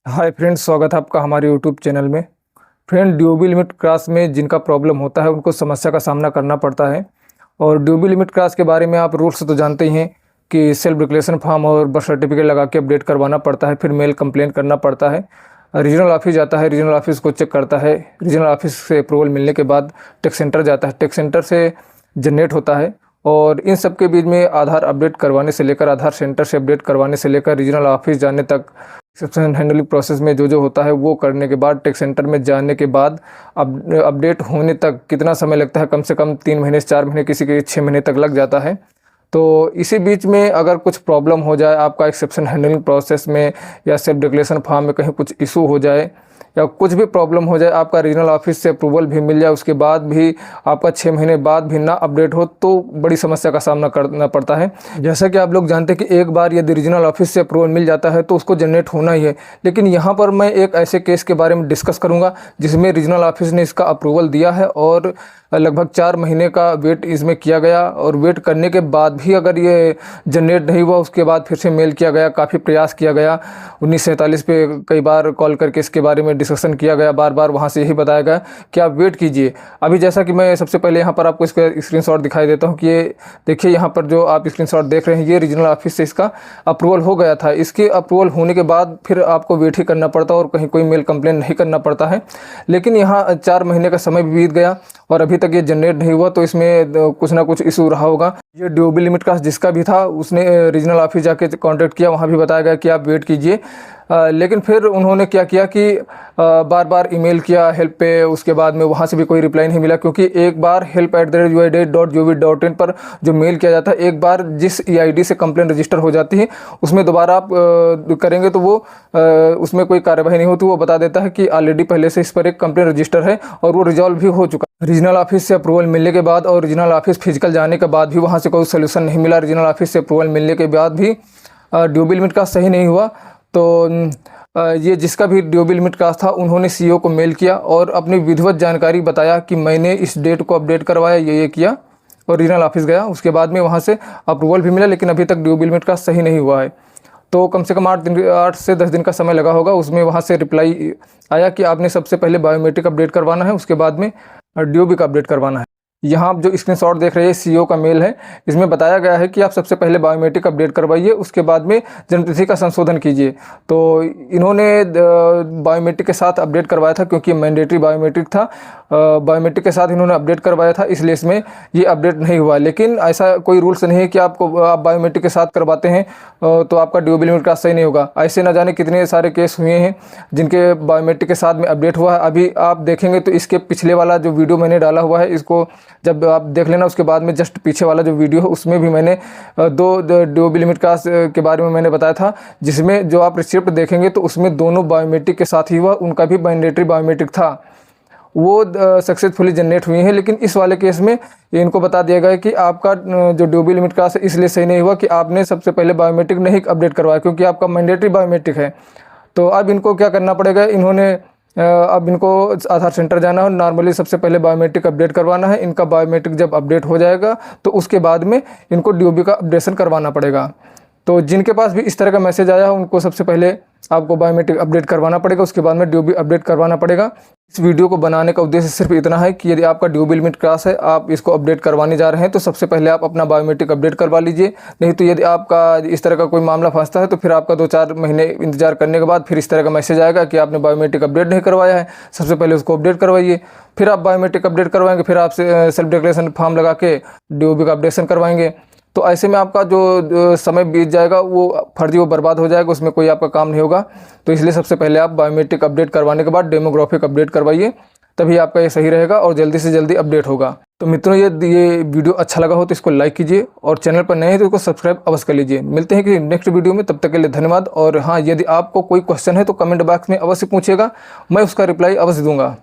Hi friends, स्वागत है आपका हमारे यूट्यूब चैनल में। फ्रेंड, ड्यूबी लिमिट क्रॉस में जिनका प्रॉब्लम होता है उनको समस्या का सामना करना पड़ता है। और ड्यूबी लिमिट क्रॉस के बारे में आप रूल्स तो जानते ही हैं कि सेल्फ डिक्लेरेशन फॉर्म और बर्थ सर्टिफिकेट लगा के अपडेट करवाना पड़ता है, फिर मेल कंप्लेन करना पड़ता है। रीजनल ऑफिस जाता है, रीजनल ऑफिस को चेक करता है, रीजनल ऑफिस से अप्रूवल मिलने के बाद टैक्स सेंटर जाता है, टैक्स सेंटर से जनरेट होता है। और इन सब के बीच में आधार अपडेट करवाने से लेकर, आधार सेंटर से अपडेट करवाने से लेकर रीजनल ऑफिस जाने तक, एक्सेप्शन हैंडलिंग प्रोसेस में जो होता है वो करने के बाद, टैक्स सेंटर में जाने के बाद अपडेट होने तक कितना समय लगता है? कम से कम 3 महीने से 4 महीने, किसी के 6 महीने तक लग जाता है। तो इसी बीच में अगर कुछ प्रॉब्लम हो जाए आपका एक्सेप्शन हैंडलिंग प्रोसेस में, या सेल्फ डिक्लेरेशन फॉर्म में कहीं कुछ इशू हो जाए, या कुछ भी प्रॉब्लम हो जाए, आपका रीजनल ऑफिस से अप्रूवल भी मिल जाए, उसके बाद भी आपका 6 महीने बाद भी ना अपडेट हो, तो बड़ी समस्या का सामना करना पड़ता है। जैसा कि आप लोग जानते हैं कि एक बार यदि रीजनल ऑफिस से अप्रूवल मिल जाता है तो उसको जनरेट होना ही है। लेकिन यहाँ पर मैं एक ऐसे केस के बारे में डिस्कस करूँगा जिसमें रीजनल ऑफिस ने इसका अप्रूवल दिया है और लगभग 4 महीने का वेट इसमें किया गया, और वेट करने के बाद भी अगर ये जनरेट नहीं हुआ, उसके बाद फिर से मेल किया गया, काफ़ी प्रयास किया गया। 1947 पे कई बार कॉल करके इसके बारे में डिस्कशन किया गया, बार बार वहाँ से यही बताया गया कि आप वेट कीजिए। अभी जैसा कि मैं सबसे पहले यहाँ पर आपको इसका स्क्रीनशॉट दिखाई देता हूँ कि ये देखिए, यहाँ पर जो आप स्क्रीनशॉट देख रहे हैं, ये रीजनल ऑफिस से इसका अप्रूवल हो गया था। इसके अप्रूवल होने के बाद फिर आपको वेट ही करना पड़ता और कहीं कोई मेल कंप्लेन नहीं करना पड़ता है। लेकिन यहाँ 4 महीने का समय बीत गया और अभी तक ये जनरेट नहीं हुआ, तो इसमें कुछ ना कुछ इशू रहा होगा। ये ड्यूबी लिमिट का जिसका भी था उसने रीजनल ऑफिस जाके कांटेक्ट किया, वहाँ भी बताया गया कि आप वेट कीजिए। लेकिन फिर उन्होंने क्या किया कि बार बार ईमेल किया हेल्प पे, उसके बाद में वहाँ से भी कोई रिप्लाई नहीं मिला। क्योंकि एक बार help@uid.gov.in पर जो मेल किया जाता है, एक बार जिस EID से कंप्लेंट रजिस्टर हो जाती है उसमें दोबारा आप करेंगे तो वो उसमें कोई कार्यवाही नहीं होती। वो बता देता है कि ऑलरेडी पहले से इस पर एक कंप्लेंट रजिस्टर है और वो रिजॉल्व भी हो चुका। रीजनल ऑफिस से अप्रूवल मिलने के बाद और रीजनल ऑफिस फिजिकल जाने के बाद भी वहाँ से कोई सोल्यूशन नहीं मिला। रीजनल ऑफिस से अप्रूवल मिलने के बाद भी ड्यूबी लिमिट का सही नहीं हुआ। तो ये जिसका भी ड्यूबी लिमिट का था, उन्होंने CEO को मेल किया और अपनी विधिवत जानकारी बताया कि मैंने इस डेट को अपडेट करवाया, ये किया, और रीजनल ऑफिस गया। उसके बाद में वहाँ से अप्रूवल भी मिला, लेकिन अभी तक ड्यूबी लिमिट का सही नहीं हुआ है। तो कम से कम 8 से 10 दिन का समय लगा होगा। उसमें वहाँ से रिप्लाई आया कि आपने सबसे पहले बायोमेट्रिक अपडेट करवाना है, उसके बाद में ड्यूबी का अपडेट करवाना है। यहाँ आप जो स्क्रीनशॉट देख रहे हैं CEO का मेल है, इसमें बताया गया है कि आप सबसे पहले बायोमेट्रिक अपडेट करवाइए, उसके बाद में जन्मतिथि का संशोधन कीजिए। तो इन्होंने बायोमेट्रिक के साथ अपडेट करवाया था, क्योंकि मैंडेटरी बायोमेट्रिक था। बायोमेट्रिक के साथ इन्होंने अपडेट करवाया था, इसलिए इसमें ये अपडेट नहीं हुआ। लेकिन ऐसा कोई रूल्स नहीं है कि आप बायोमेट्रिक के साथ करवाते हैं तो आपका ड्यूबी लिमिट का सही नहीं होगा। ऐसे न जाने कितने सारे केस हुए हैं जिनके बायोमेट्रिक के साथ में अपडेट हुआ है। अभी आप देखेंगे तो इसके पिछले वाला जो वीडियो मैंने डाला हुआ है, इसको जब आप देख लेना, उसके बाद में जस्ट पीछे वाला जो वीडियो है उसमें भी मैंने दो ड्यूबी लिमिट का के बारे में मैंने बताया था, जिसमें जो आप रिसिप्ट देखेंगे तो उसमें दोनों बायोमेट्रिक के साथ ही हुआ, उनका भी मैंडेटरी बायोमेट्रिक था, वो सक्सेसफुली जनरेट हुई है। लेकिन इस वाले केस में इनको बता दिया गया कि आपका जो ड्यूबी लिमिट का इसलिए सही नहीं हुआ कि आपने सबसे पहले बायोमेट्रिक नहीं अपडेट करवाया, क्योंकि आपका मैंडेटरी बायोमेट्रिक है। तो अब इनको क्या करना पड़ेगा, इन्होंने अब इनको आधार सेंटर जाना है, नॉर्मली सबसे पहले बायोमेट्रिक अपडेट करवाना है। इनका बायोमेट्रिक जब अपडेट हो जाएगा तो उसके बाद में इनको ड्यूबी का अपडेशन करवाना पड़ेगा। तो जिनके पास भी इस तरह का मैसेज आया है उनको सबसे पहले आपको बायोमेट्रिक अपडेट करवाना पड़ेगा, उसके बाद में ड्यूबी अपडेट करवाना पड़ेगा। इस वीडियो को बनाने का उद्देश्य सिर्फ इतना है कि यदि आपका ड्यूबी लिमिट क्रॉस है, आप इसको अपडेट करवाने जा रहे हैं, तो सबसे पहले आप अपना बायोमेट्रिक अपडेट करवा लीजिए। नहीं तो यदि आपका इस तरह का कोई मामला फंसता है तो फिर आपका 2-4 महीने इंतजार करने के बाद फिर इस तरह का मैसेज आएगा कि आपने बायोमेट्रिक अपडेट नहीं करवाया है। सबसे पहले उसको अपडेट करवाइए, फिर आप बायोमेट्रिक अपडेट करवाएंगे, फिर आपसे सेल्फ डिक्लेरेशन फॉर्म लगा के ड्यूबी का अपडेशन करवाएंगे। तो ऐसे में आपका जो समय बीत जाएगा वो फर्जी वो बर्बाद हो जाएगा, उसमें कोई आपका काम नहीं होगा। तो इसलिए सबसे पहले आप बायोमेट्रिक अपडेट करवाने के बाद डेमोग्राफिक अपडेट करवाइए, तभी आपका ये सही रहेगा और जल्दी से जल्दी अपडेट होगा। तो मित्रों, ये वीडियो अच्छा लगा हो तो इसको लाइक कीजिए, और चैनल पर नए हैं तो इसको सब्सक्राइब अवश्य कर लीजिए। मिलते हैं कि नेक्स्ट वीडियो में, तब तक के लिए धन्यवाद। और हाँ, यदि आपको कोई क्वेश्चन है तो कमेंट बॉक्स में अवश्य पूछिएगा, मैं उसका रिप्लाई अवश्य दूंगा।